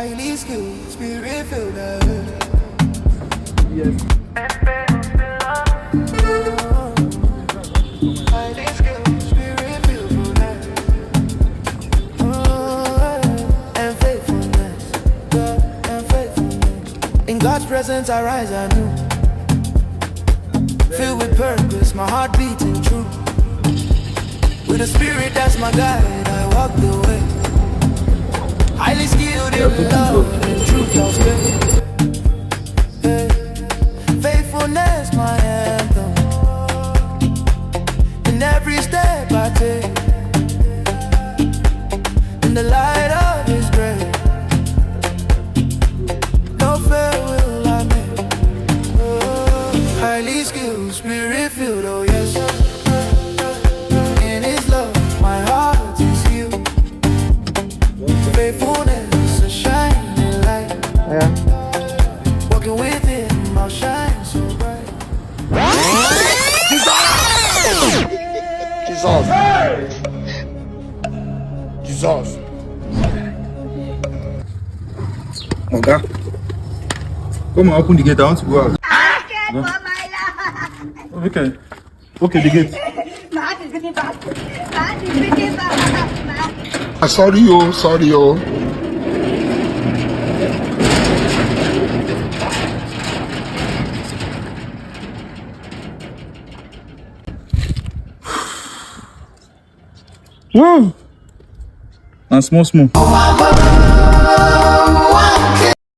Highly skilled, spirit filled. Yes. Highly skilled, spirit filled. And faithfulness, God and faithfulness. In God's presence I rise anew. Filled with purpose, my heart beating true. With a spirit that's my guide, I walk the way. Highly skilled in love and truth I'll spend. Hey, faithfulness my anthem. In every step I take, in the light of His grace, no fear will I make. Oh, highly skilled, spirit filled, oh yes. In His love, my heart is healed. Faithfulness, a shining light. Yeah. Walking with Him, I'll shine so bright. Jesus. Jesus. Oga, come and open the gate. I want to go out. I can't for my life. Okay. Okay, the gate. Sorry, oh, sorry, oh. Wow. And small.